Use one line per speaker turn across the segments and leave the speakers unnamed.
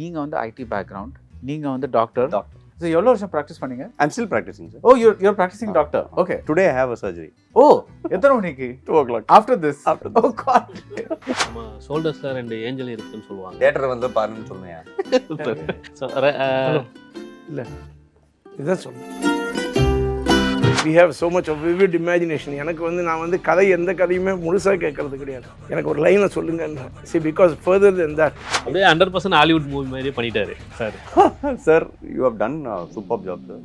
நீங்க வந்து ID background, நீங்க வந்து டாக்டர்.
Doctor.
So எவ்வளவு வருஷம் பிராக்டிஸ் பண்ணீங்க?
I'm still practicing, sir.
Oh, you're practicing doctor. Okay.
Today I have a surgery.
Oh, எத்தனை மணிக்கு?
2 o'clock.
After this.
After this.
Oh God.
நம்ம ஷோல்டர்ஸ்ல 2 ஏஞ்சல் இருக்குன்னு சொல்லுவாங்க.
Theater வந்து பாருன்னு சொன்னேன்.
So
இல்ல இதுதான் சொன்னேன். We have so much of vivid imagination. எனக்கு வந்து நான் வந்து கதை எந்த கதையுமே முழுசாக கேட்கறது கிடையாது. எனக்கு ஒரு லைனை சொல்லுங்கன்னு. See, because further than that.
அப்படியே 100% ஹாலிவுட் மூவி மாதிரியே பண்ணிட்டாரு sir.
Sir, you have done a superb job, sir.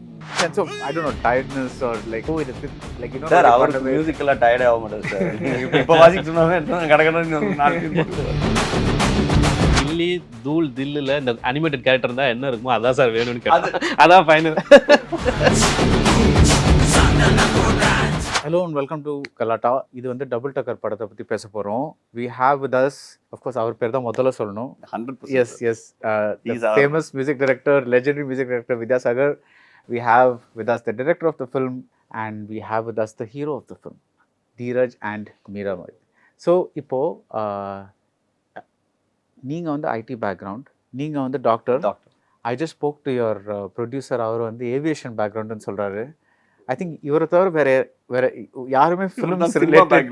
And so I don't know, tiredness or like it is like you know.
Sir, our musical tired ஆக மாட்டேன் sir. இப்போ வாசிக்க சொன்னாங்க கடகடன்னு 4 பேர் போட்டுருவாங்க.
கில்லி தூள் தில்லுல இந்த அனிமேட்டட் கேரக்டர் இருந்தா என்ன இருக்குமோ அதான் சார் வேணும்னு கேட்டேன். அதான் final.
Hello and welcome to Galatta. இது வந்து டபுள் டக்கர் படத்தை பற்றி பேச போகிறோம். We have with us, of course, அவர் பேர் தான் முதல்ல சொல்லணும்.
100%.
Yes. The famous music director, legendary music director Vidyasagar. We have with us the director of the film and we have with us the hero of the film, Dheeraj and Meera. So, இப்போ நீங்கள் வந்து ID background, நீங்கள் வந்து doctor. I just spoke to your producer. அவர் வந்து aviation பேக்ரவுண்டுன்னு சொல்கிறாரு. I think இவரை தவிர வேற யாருமே ஃபிலிம்ஸ் ரிலேட்டட்,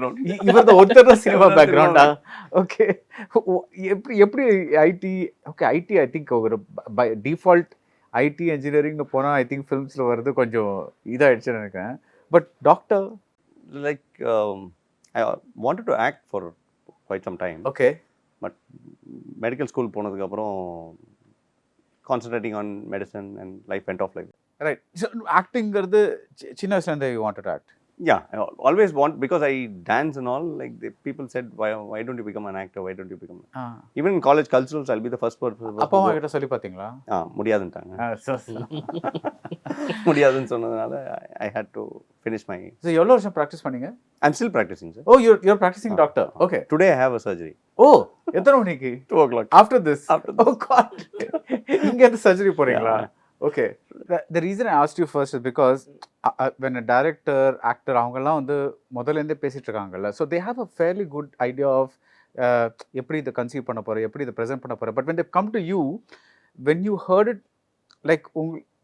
இவர் தான் ஒருத்தர் தான் சினிமா பேக்ரவுண்டா? ஓகே, எப்படி IT? Okay, IT I think ஒரு பை டிஃபால்ட் ஐடி இன்ஜினியரிங்னு போனால் ஐ திங்க் ஃபிலிம்ஸில் வர்றது கொஞ்சம் இதாகிடுச்சுன்னு நினைக்கிறேன். But doctor,
Like I wanted to act for quite some time.
Okay,
But medical school போனதுக்கு அப்புறம் concentrating on medicine and life went off like that.
Right. So ஆக்டிங்கிறது சின்ன வயசுலேருந்து you want to act?
Yeah, I always want, because I dance and all, like people said, why don't you become an actor, why don't you become even in college culturals, I'll be the first person.
அப்பா அம்மா கிட்ட சொல்லி பார்த்தீங்களா?
முடியாதுன்ட்டாங்க. முடியாதுன்னு சொன்னதுனால I had to finish my.
So எவ்வளோ வருஷம் practice பண்ணீங்க?
I'm still practicing, sir.
Oh, you're practicing doctor. Okay.
Today I have a surgery.
Oh, எத்தனை மணிக்கு?
2 o'clock.
After this. Oh God. இங்க இருந்து சர்ஜரி போறீங்களா? Okay. The reason I asked you first is because when a director, actor, அவங்கெல்லாம் வந்து முதல்ல இருந்தே பேசிட்டு இருக்காங்கல்ல, so they have a fairly good idea of எப்படி இதை கன்சீவ் பண்ண போற, எப்படி இதை ப்ரெசென்ட் பண்ண போற. But when they come to you, when you heard it, like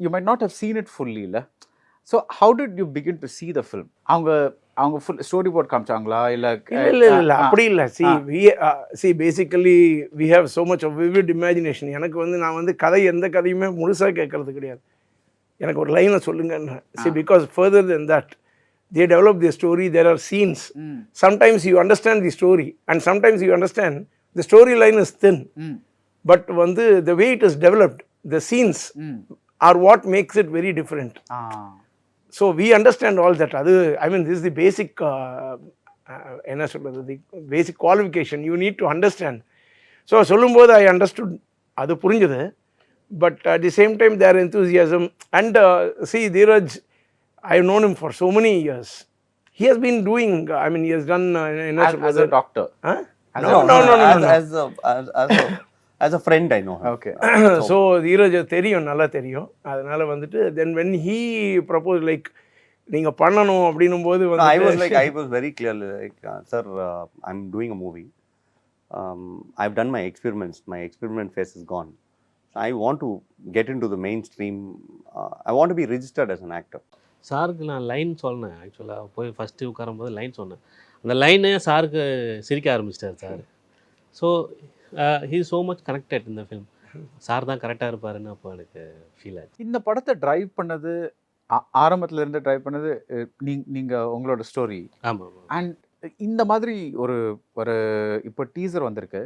you might not have seen it fully, இல்ல? So how did you begin to see the film? அவங்க ஃபுல் ஸ்டோரி போர்ட் காமிச்சாங்களா இல்ல?
இல்ல அப்படி இல்லை. see basically we have so much of vivid imagination. எனக்கு வந்து நான் வந்து கதை எந்த கதையுமே முழுசாக கேட்கறது கிடையாது. எனக்கு ஒரு லைனை சொல்லுங்கன்னு. See, because further than that, they develop the story. There are scenes. Sometimes you understand the story and sometimes you understand the storyline is thin. But வந்து the way it is developed, the scenes are what makes it very different. So we understand all that. அது I mean this is the basic என்ன சொல்றது, the basic qualification you need to understand. So சொல்லும்போது I understood, அது புரிஞ்சது. But at the same time their enthusiasm and see Dheeraj, I have known him for so many years. He has been doing, I mean he has done
as a doctor.
Huh?
No. As a friend I know him.
Okay.
So Dheeraj தெரியும், நல்லா தெரியும். அதனால வந்துட்டு then when he proposed like நீங்க பண்ணணும் அப்படினும் போது வந்து
I was very clear, like sir, I'm doing a movie. I've done my experiments. My experiment phase is gone. I want to get into the mainstream. I want to be registered as an actor.
சாருக்கு நான் line சொன்னேன். ஆக்சுவலாக போய் first உட்காரும்போது line சொன்னேன். அந்த லைனே சாருக்கு சிரிக்க ஆரம்பிச்சிட்டார் sir. So he is so much connected in the film. Sir தான் கரெக்டாக இருப்பாருன்னு அப்போ எனக்கு ஃபீல் ஆச்சு.
இந்த படத்தை டிரைவ் பண்ணது, ஆரம்பத்துல இருந்து டிரைவ் பண்ணது நீங்க உங்களோட ஸ்டோரி.
ஆமாம்.
அண்ட் இந்த மாதிரி ஒரு ஒரு இப்போ டீசர் வந்திருக்கு.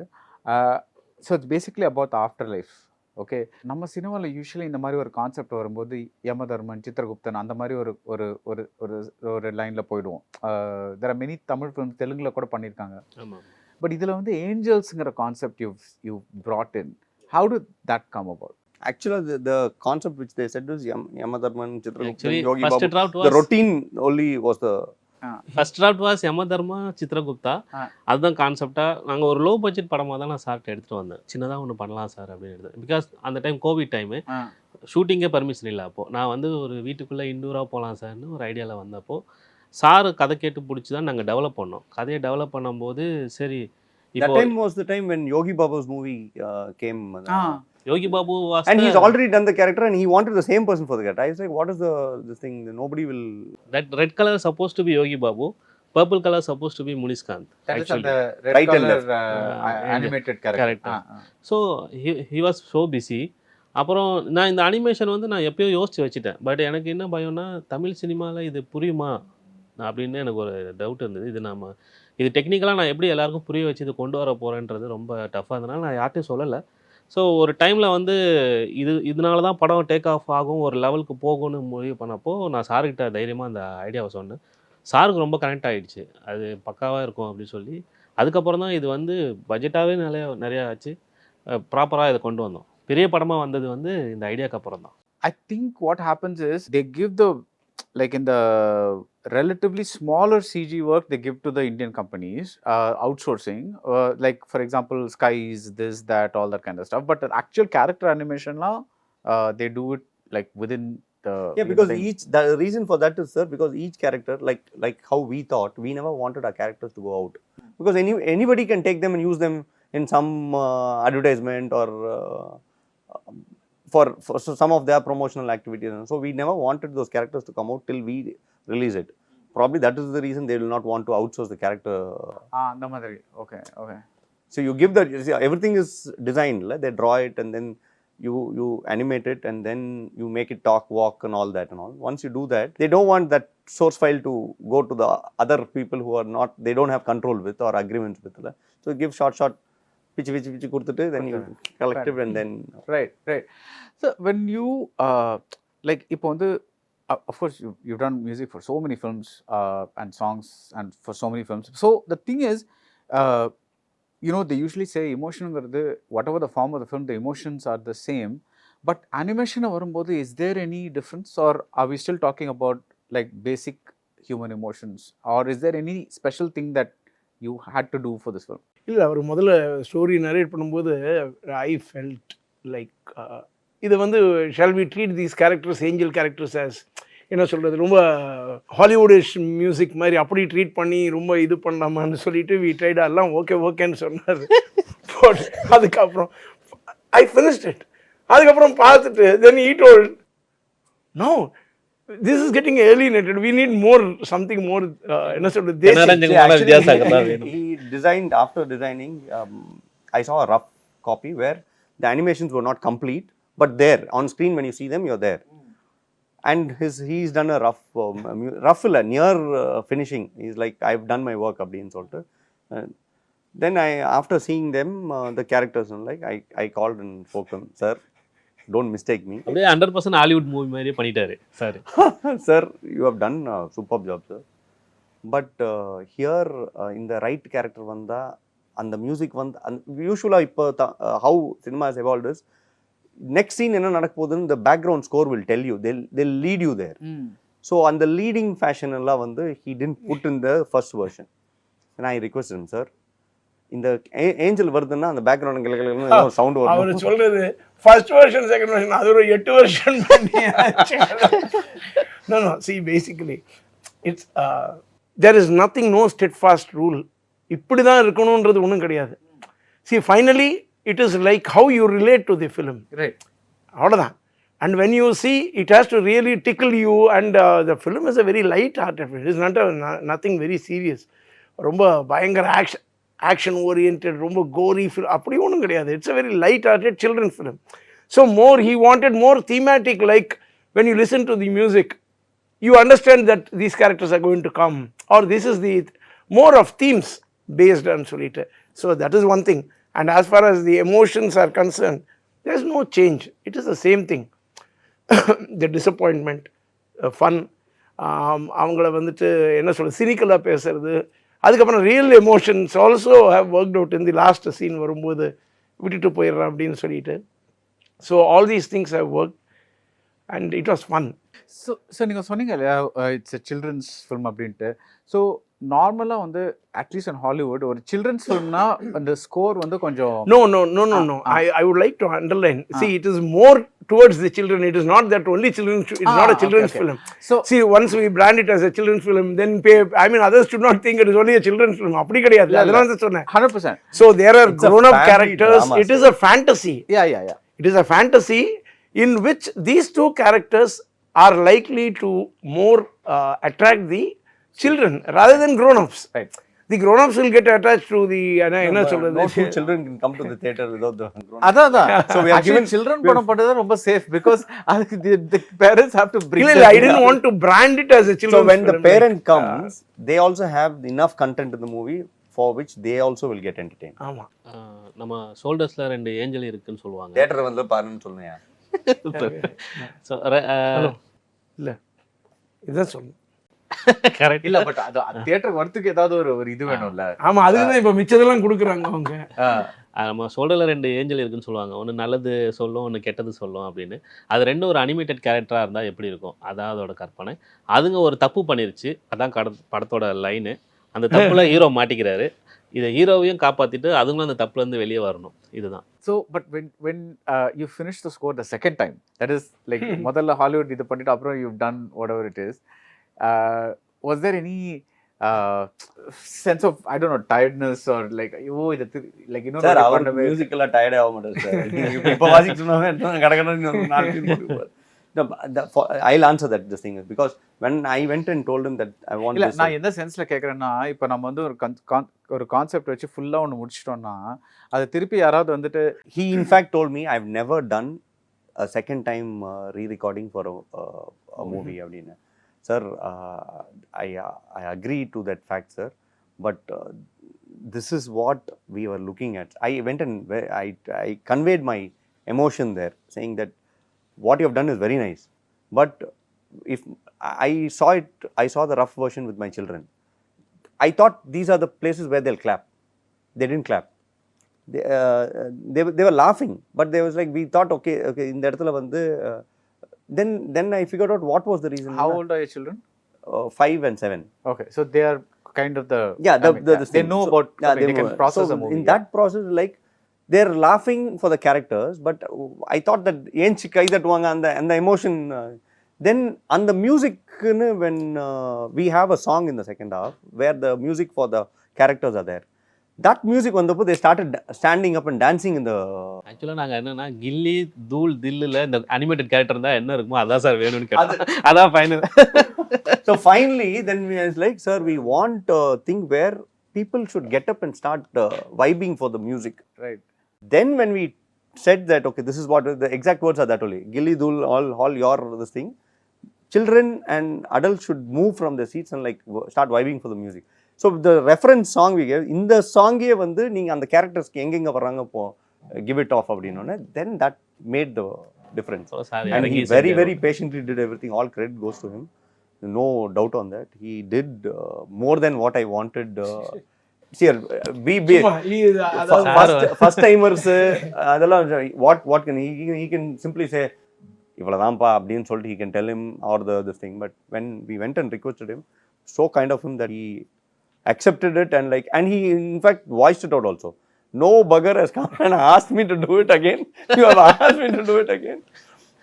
So it's basically about after life. Okay, நம்ம சினிமாவில் யூஸ்வலி இந்த மாதிரி ஒரு கான்செப்ட் வரும்போது யமதர்மன், சித்திரகுப்தன் அந்த மாதிரி ஒரு ஒரு ஒரு ஒரு ஒரு லைனில் போயிடுவோம். There are many Tamil films தெலுங்குல கூட பண்ணியிருக்காங்க.
ஆமாம்.
பட் இதில் வந்து ஏஞ்சல்ஸுங்கிற concept you brought in. How did that come about?
Actually the concept which they said was Yamadharman, Chitragupta, Yogi
first
Babu.
draft was
The routine only was the
first draft was Yamadharma, Chitragupta. அதுதான் கான்செப்டாக நாங்கள் ஒரு low budget படமாக தான் நான் சார்கிட்ட எடுத்துகிட்டு வந்தேன். சின்னதாக ஒன்று பண்ணலாம் சார் அப்படின்னு எடுத்தேன். பிகாஸ் அந்த டைம் கோவிட் டைமு, ஷூட்டிங்கே பர்மிஷன் இல்லை. அப்போது நான் வந்து ஒரு வீட்டுக்குள்ளே இண்டூராக போகலாம் சார்னு ஒரு ஐடியாவில் வந்தப்போ சார் கதை கேட்டு பிடிச்சி தான் நாங்கள் டெவலப் பண்ணோம். கதையை டெவலப் பண்ணும்போது சரி,
that time was the time when Yogi Babu's movie came.
Yogi Babu was
And he's already done the character and he wanted the same person for the character. I was like, what is this thing? Nobody will.
that red color supposed to be Yogi Babu, purple color supposed to be Muniskant.
That is
actually.
the red
Right and
color
left.
animated character.
Character. So he was so busy. அப்புறம் நான் இந்த animation வந்து நான் எப்பயோ யோசிச்சு வச்சுட்டேன். But எனக்கு என்ன பயம்னா தமிழ் சினிமாவில் இது புரியுமா அப்படின்னு எனக்கு ஒரு டவுட் இருந்தது. இது டெக்னிக்கலாக நான் எப்படி எல்லாருக்கும் புரிய வச்சு இது கொண்டு வர போகிறேன்றது ரொம்ப டஃப்பாக இருந்தனால நான் யார்ட்டையும் சொல்லலை. ஸோ ஒரு டைமில் வந்து இதனால தான் படம் டேக் ஆஃப் ஆகும், ஒரு லெவலுக்கு போகும்னு முடிவு பண்ணப்போ நான் சார்கிட்ட தைரியமாக அந்த ஐடியாவை சொன்னேன். சாருக்கு ரொம்ப கனெக்ட் ஆகிடுச்சு, அது பக்காவாக இருக்கும் அப்படின்னு சொல்லி. அதுக்கப்புறம் தான் இது வந்து பட்ஜெட்டாகவே நிறையா ஆச்சு, ப்ராப்பராக இதை கொண்டு வந்தோம். பெரிய படமாக வந்தது வந்து இந்த ஐடியாவுக்கு அப்புறம் தான்.
I think what happens is they give the, like in the relatively smaller CG work they give to the Indian companies, outsourcing, like for example skies, this, that, all that kind of stuff. But the actual character animation now, they do it like within the.
Yeah, because the reason for that is, sir, because each character, like how we thought, we never wanted our characters to go out. Because anybody can take them and use them in some advertisement or for some of their promotional activities. And so we never wanted those characters to come out till we release it. Probably that is the reason they will not want to outsource the character.
The madri. Okay.
So you give that, everything is designed, like they draw it and then you animate it and then you make it talk, walk and all that and all. Once you do that, they don't want that source file to go to the other people who are not, they don't have control with or agreements with. So give short pitch கொடுத்துட்டு then you collect it and then.
Right. So when you like இப்போ வந்து of course you've done music for so many films and songs and for so many films. So the thing is, you know, they usually say emotion, whatever the form of the film, the emotions are the same. But animation வரும்போது, is there any difference, or are we still talking about like basic human emotions, or is there any special thing that you had to do for this film?
இல்லை, அவர் முதல்ல story narrate பண்ணும்போது I felt like இது வந்து shall we treat these characters angel characters as என்ன சொல்கிறது, ரொம்ப ஹாலிவுடிஷ் music மாதிரி அப்படி ட்ரீட் பண்ணி ரொம்ப இது பண்ணாமான்னு சொல்லிட்டு வி ட்ரைட், எல்லாம் ஓகேன்னு சொன்னார். பட் அதுக்கப்புறம் ஐ ஃபினிஷ்ட் இட். அதுக்கப்புறம் பார்த்துட்டு தென் he told, no, this is getting alienated, we need more, something more, என்ன சொல்கிறது,
he designed, after designing, I saw a rough copy where the animations were not complete, but there on screen when you see them, you're there. And he's done a rough near finishing. He's like, I've done my work அப்படின்னு சொல்லிட்டு. Then after seeing them, the characters, like I called and spoke to him, sir, don't mistake me.
அப்படியே 100% Hollywood movie மாதிரியே பண்ணிட்டாரு sir.
Sir, you have done a superb job, sir. But here in the right character vanda and the music vanda, usually இப்போ how cinema has evolved is, next scene என்ன நடக்க போகுதுன்னு the background score will tell you, they'll lead you there. So on the leading fashion எல்லாம் வந்து he didn't put in the first version. And I requested him, sir, இந்த angel வருதுன்னா அந்த background sound வரும்.
அவர் சொல்றது ஃபர்ஸ்ட் வெர்ஷன் செகண்ட் வெர்ஷன், அது ஒரு 8 version பண்ணி. No, see, basically it's there is nothing, no steadfast rule, இப்படி தான் இருக்கணும்ன்றது ஒன்றும் கிடையாது. See, finally it is like how you relate to the film,
right?
அவ்வளோதான். And when you see, it has to really tickle you, and the film is a very light-hearted film. It is nothing very serious. ரொம்ப பயங்கர action oriented, ரொம்ப gory film அப்படி ஒன்றும் கிடையாது. It's a very light-hearted children film. So he wanted more thematic, like when you listen to the music, you understand that these characters are going to come, or this is the more of themes based on solita. So that is one thing. And as far as the emotions are concerned, there is no change. It is the same thing. The disappointment, fun, அவங்கள வந்துட்டு என்ன சொல்ல, சினிக்கலாக பேசுறது, அதுக்கப்புறம் real emotions also have worked out in the last scene வரும்போது விட்டுட்டு போயிடுறேன் அப்படின்னு சொல்லிட்டு. So all these things have work and it was fun.
So நீங்கள் சொன்னீங்க இல்லையா, இட்ஸ் எ சில்ட்ரன்ஸ் ஃபில்ம் அப்படின்ட்டு. ஸோ நார்மலாக வந்து அட்லீஸ்ட் இன் ஹாலிவுட் ஒரு சில்ட்ரன்ஸ் ஃபில்ம்னா அந்த ஸ்கோர் வந்து கொஞ்சம்
No. I would like to underline. See, it is more towards the children. It is not that only children. It's not a children's film.
So
see, once we brand it as a children's film, then others should not think it is only a children's film. அப்படி கிடையாது. அதனால தான் சொன்னேன்
100%.
So there are grown up
family
characters.
drama,
it is a fantasy.
Yeah.
It is a fantasy in which these two characters are likely to more attract the children rather than grown-ups.
Right.
The grown-ups will get attached to the என்ன
No
சொல்றது
two children can come to the theater without the grown.
அதான்
So we are
actually
given
children படம் பண்றது ரொம்ப safe because அதுக்கு the parents have to bring
இல்ல I didn't want to brand it as a
So
children's
when the
film,
parent comes, they also have enough content in the movie for which they also will get entertained.
ஆமா
நம்ம ஷோல்டர்ஸ்ல 2 angel இருக்குன்னு சொல்லுவாங்க.
Theater வந்து பாருன்னு சொல்லுங்க.
So
இல்ல இதுதான் சொல்லணும்.
கரெக்ட்.
இல்ல பட் அது தியேட்டர் வரதுக்கு ஏதாவது ஒரு இது வேணும்ல.
ஆமா அதுதான் இப்ப மிச்சதெல்லாம் கொடுக்குறாங்க அவங்க.
நம்ம ஷோல்டரில் 2 ஏஞ்சல் இருக்குன்னு சொல்லுவாங்க. ஒன்று நல்லது சொல்லும், ஒன்று கெட்டது சொல்லும் அப்படின்னு. அது ரெண்டும் ஒரு அனிமேட்டட் கேரக்டராக இருந்தால் எப்படி இருக்கும், அதான் அதோட கற்பனை. அதுங்க ஒரு தப்பு பண்ணிருச்சு, அதான் படத்தோட லைனு. அந்த தப்புல ஹீரோ மாட்டிக்கிறாரு. இதை ஹீரோவையும் காப்பாற்றிட்டு அதுங்களும் அந்த தப்புலேருந்து வெளியே வரணும், இதுதான்.
So but when you finish the score the second time, that is like முதல்ல ஹாலிவுட் இது பண்ணிட்டு அப்புறம் you've done whatever it is, was there any sense of I don't know tiredness or like இது like you know
சார் அவர் மியூசிக்கெல்லாம் tired ஆக மாட்டார் sir. இப்போ வாசிக்க சொன்னாங்க கடகடன்னு 4 பேர் போடுவார். I'll answer that this thing is because when I went and told him that I want
இல்ல
this,
நான் எந்த சென்ஸ்ல கேக்குறேன்னா இப்போ நம்ம வந்து ஒரு கான்செப்ட் வச்சு ஃபுல்லா ஒன்று முடிச்சிட்டோம்னா அது திருப்பி யாராவது வந்துட்டு
he in fact told me I've never done a second time re-recording for a movie அப்படின்னு. Sir, I agree to that fact, sir, but this is what we were looking at. I went and I conveyed my emotion there, saying that what you have done is very nice, but if I saw the rough version with my children. I thought these are the places where they'll clap. They didn't clap. They were laughing, but they was like we thought okay in the இடத்துல வந்து then I figured out what was the reason.
How old are your children?
5 and 7.
Okay, so they are kind of the
the
they know
so,
about
yeah,
they can process
so
the movie.
in that process like they're laughing for the characters, but I thought that ஏஞ்சி கை தட்டுவாங்க அந்த emotion. Then on the music when we have a song in the second half where the music for the characters are there, that music வந்தப்போ they started standing up and dancing in the.
ஆக்சுவலாக நாங்கள் என்னன்னா கில்லி தூள் தில்லில் இந்த animated character இருந்தால் என்ன இருக்குமோ அதான் சார் வேணும்னு கேட்டோம். அதான் final.
So finally then we was like sir we want a thing where people should get up and start vibing for the music.
Right.
Then when we said that okay this is what the exact words are that only gilli dul all your this thing, children and adults should move from their seats and like start vibing for the music. So the reference song we gave in the song ஏ வந்து நீங்க அந்த கேரக்டர்ஸ்க்கு எங்கெங்க வர்றாங்க இப்போ give it off அப்படினோனே then that made the difference. And he very patiently did everything. All credit goes to him, no doubt on that. He did more than what I wanted. See, first timers அதெல்லாம் what can he can simply say இவ்வளவுதான்ப்பா அப்படின்னு சொல்லிட்டு he can tell him or this thing, but when we went and requested him, so kind of him that he accepted it and he in fact voiced it out also. No bugger has come and asked me to do it again. You have asked me to do it again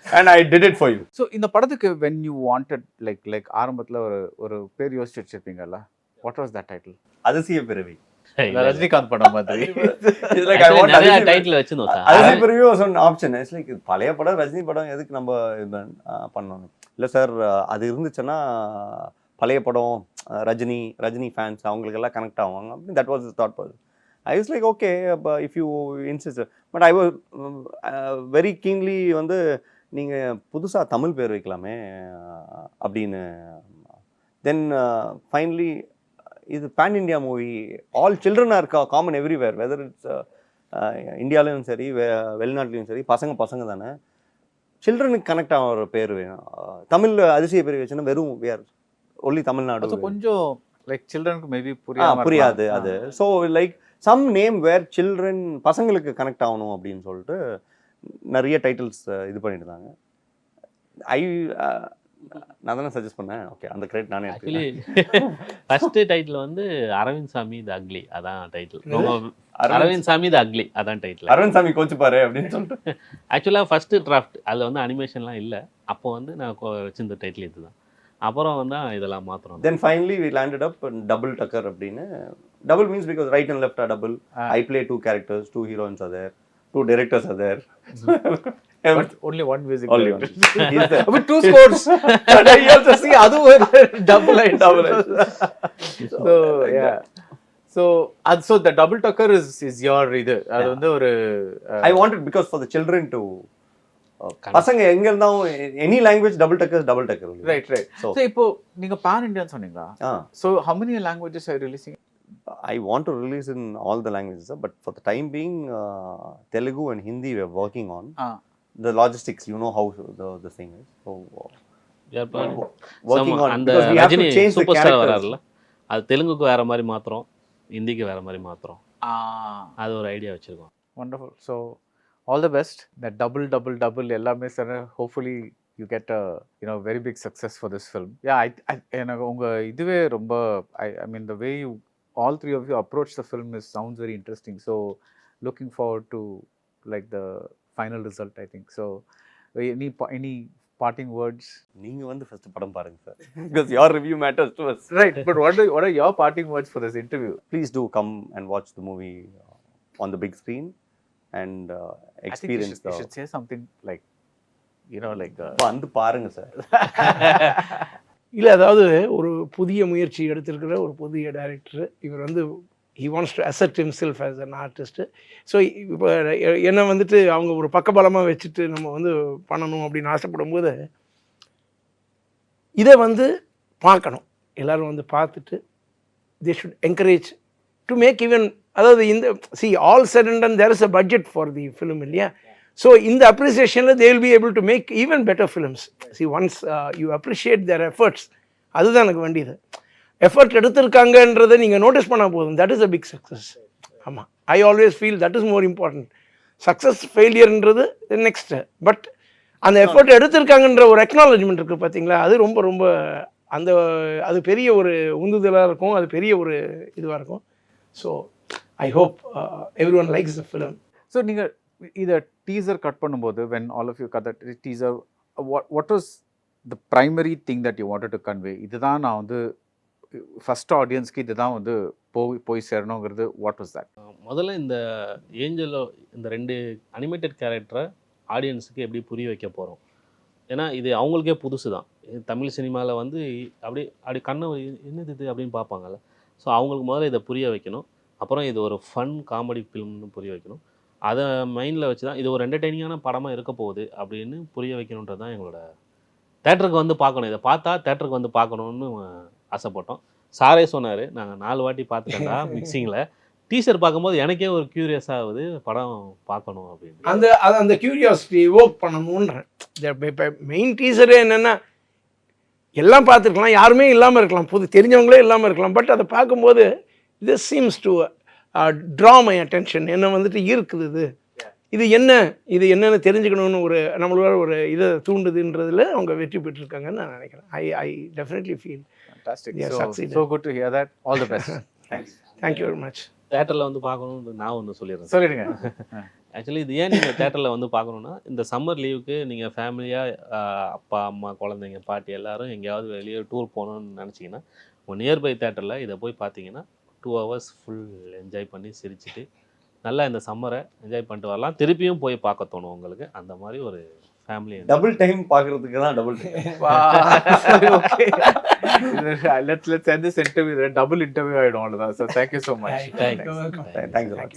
and I did it for you.
So இந்த படத்துக்கு when you wanted like ஆரம்பத்துல ஒரு பேர் யோசிச்சு வச்சிருப்பீங்கல்ல, what was that title?
அதிசய பிறவி.
ரஜினிகாந்த் படம் மாதிரி.
It's like I want
title வச்சிருந்தோம் சார்.
அதிசய பிறவி was an option. It's like பழைய படம் ரஜினி படம் எதுக்கு நம்ம பண்ணணும். இல்ல சார் அது இருந்துச்சுன்னா பழைய படம் ரஜினி ஃபேன்ஸ் அவங்களுக்கு எல்லாம் கனெக்ட் ஆவாங்க அப்படின்னு. That was his thought process. I was like okay if you insist, but I was very keenly வந்து நீங்க புதுசா தமிழ் பேர் வைக்கலாமே அப்படின்னு. Then finally இது pan India movie, all children are common everywhere, whether it's இந்தியாலையும் சரி வெளிநாட்டிலையும் சரி பசங்க தானே. சில்ட்ரனுக்கு கனெக்ட் ஆகிற பேர் வேணும். தமிழ் அதிசய பேர் வச்சுன்னா வெறும் வேர் ஒன்லி தமிழ்நாடு
கொஞ்சம் லைக் சில்ட்ரனுக்கு மேபி
புரியாது அது. So like some name where children பசங்களுக்கு கனெக்ட் ஆகணும் அப்படின்னு சொல்லிட்டு நிறைய டைட்டில்ஸ் இது பண்ணிட்டு இருந்தாங்க. நான் தானே சஜஸ்ட் பண்ணேன். ஓகே அந்த கிரெடிட் நானே
எடுத்துக்கிறேன். ஃபர்ஸ்ட் டைட்டில் வந்து அரவிந்த் சாமி த அக்லி, அதான் டைட்டில். அரவிந்த் சாமி த அக்லி அதான் டைட்டில்.
அரவிந்த் சாமி கோச்சு பாரு அப்படின்னு சொல்லிட்டு
ஆக்சுவலாக ஃபர்ஸ்ட் டிராஃப்ட் அதில் வந்து அனிமேஷன்லாம் இல்லை. அப்போ வந்து நான் வச்சிருந்த டைட்டில் இதுதான். அப்புறம் வந்து இதெல்லாம் மாத்திரம்.
Then finally we landed up double Tuckerr அப்படின்னு. Double means because right and left are double. I play 2 characters, 2 heroines are there. 2 directors are there.
Only one music
Only
director.
one. He's there.
But 2 scores. And I also see other double line. So yeah. So the double tucker is your இது அது வந்து ஒரு
I wanted because for the children to பசங்க எங்க இருந்தாலும் any language double tucker is double tucker.
right. So இப்போ நீங்க pan Indian சொன்னீங்களா? So how many languages are you releasing?
I want to release in all the languages, but for the time being, Telugu and Hindi we are working on. The logistics, you know how the thing is. So working on
அந்த
because we have to
Rajini
change the
super star
characters.
வராருல, அது தெலுங்குக்கு வேற மாதிரி மாத்துறோம், ஹிந்திக்கு வேற மாதிரி மாத்துறோம். அது ஒரு idea வச்சிருக்கோம்.
Wonderful. So all the best. That double எல்லாமே sir hopefully you get a very big success for this film. Yeah, எனக்கு உங்க இதுவே ரொம்ப I mean the way you all three of you approach the film sounds very interesting. So looking forward to like the final result, I think. So any parting words?
நீங்க வந்து first படம் பாருங்க sir, because your review matters to us.
Right, but what are your parting words for this interview?
Please do come and watch the movie on the big screen and experience
you should say something like like
வந்து பாருங்க sir.
இல்லை, அதாவது ஒரு புதிய முயற்சி எடுத்திருக்கிற ஒரு புதிய டைரக்டர் இவர் வந்து he wants to assert himself as an artist. So இப்போ என்னை வந்துட்டு அவங்க ஒரு பக்கபலமாக வச்சுட்டு நம்ம வந்து பண்ணணும் அப்படின்னு ஆசைப்படும் போது இதை வந்து பார்க்கணும், எல்லோரும் வந்து பார்த்துட்டு they should encourage to make even, அதாவது இந்த all said and done there is a budget for the film இல்லையா? So in the appreciation they will be able to make even better films. See, once you appreciate their efforts, அதுதான் எனக்கு வேண்டியது. Effort எடுத்திருக்காங்கன்றதை நீங்கள் notice பண்ணால் போதும், that is a big success. ஆமாம், I always feel that is more important. Success ஃபெயிலியர்ன்றது next, but அந்த effort எடுத்திருக்காங்கன்ற ஒரு அக்னாலஜ்மெண்ட் இருக்குது பார்த்தீங்களா, அது ரொம்ப ரொம்ப அது பெரிய ஒரு உந்துதலாக இருக்கும், அது பெரிய ஒரு இதுவாக இருக்கும். So I hope every one likes the film.
So நீங்கள் இதை டீசர் கட் பண்ணும்போது when all of you cut that teaser, what was the primary thing that you wanted to convey? இதுதான் நான் வந்து ஃபர்ஸ்ட் ஆடியன்ஸ்க்கு இதுதான் வந்து போய் சேரணுங்கிறது. What was that?
முதல்ல இந்த ஏஞ்சலோ இந்த 2 அனிமேட்டட் கேரக்டரை ஆடியன்ஸுக்கு எப்படி புரிய வைக்க போகிறோம்? ஏன்னா இது அவங்களுக்கே புதுசு தான். தமிழ் சினிமாவில் வந்து அப்படி கண்ணை என்னது இது அப்படின்னு பார்ப்பாங்கல்ல. ஸோ அவங்களுக்கு முதல்ல இதை புரிய வைக்கணும். அப்புறம் இது ஒரு ஃபன் காமெடி ஃபிலிம்னு புரிய வைக்கணும். அதை மைண்டில் வச்சு தான் இது ஒரு என்டர்டெய்னிங்கான படமாக இருக்க போகுது அப்படின்னு புரிய வைக்கணுன்றது தான் எங்களோட. தேட்டருக்கு வந்து பார்க்கணும், இதை பார்த்தா தேட்டருக்கு வந்து பார்க்கணுன்னு ஆசைப்பட்டோம். சாரே சொன்னார், நாங்கள் 4 வாட்டி பார்த்துட்டோம்டா மிக்சிங்கில். டீசர் பார்க்கும்போது எனக்கே ஒரு க்யூரியஸ் ஆகுது, படம் பார்க்கணும் அப்படின்னு.
அந்த க்யூரியாசிட்டி ஒர்க் பண்ணணுன்றேன். இப்போ மெயின் டீசரே என்னென்னா எல்லாம் பார்த்துருக்கலாம், யாருமே இல்லாமல் இருக்கலாம், தெரிஞ்சவங்களே இல்லாமல் இருக்கலாம், பட் அதை பார்க்கும்போது this seems to draw my attention. என்ன வந்துட்டு இருக்குது, இது என்னன்னு தெரிஞ்சுக்கணும்னு ஒரு நம்மளோட ஒரு இதை தூண்டுதுன்றதுல அவங்க வெற்றி பெற்றிருக்காங்கன்னு நான் நினைக்கிறேன். I definitely feel
fantastic. So good to hear that. All the best.
Thank you very much.
தேட்டரில் வந்து பார்க்கணும்னு நான் ஒன்று சொல்லிடுங்க. ஆக்சுவலி இது ஏன் நீங்கள் தேட்டரில் வந்து பார்க்கணுன்னா, இந்த சம்மர் லீவுக்கு நீங்கள் ஃபேமிலியாக அப்பா அம்மா குழந்தைங்க பாட்டி எல்லோரும் எங்கேயாவது வெளியே டூர் போகணுன்னு நினச்சிங்கன்னா உங்கள் நியர்பை தேட்டரில் இதை போய் பார்த்தீங்கன்னா 2 hours ஃபுல் என்ஜாய் பண்ணி சிரிச்சுட்டு நல்லா இந்த சம்மரை என்ஜாய் பண்ணிட்டு வரலாம். திருப்பியும் போய் பார்க்க தோணும் உங்களுக்கு. அந்த மாதிரி ஒரு ஃபேமிலி
டபுள் டைம் பார்க்குறதுக்கு தான் double time.
Okay. Let's end this interview. Double interview ஆயிடும் அவ்வளவுதான். So thank you so much.
Thanks.
Thanks a lot.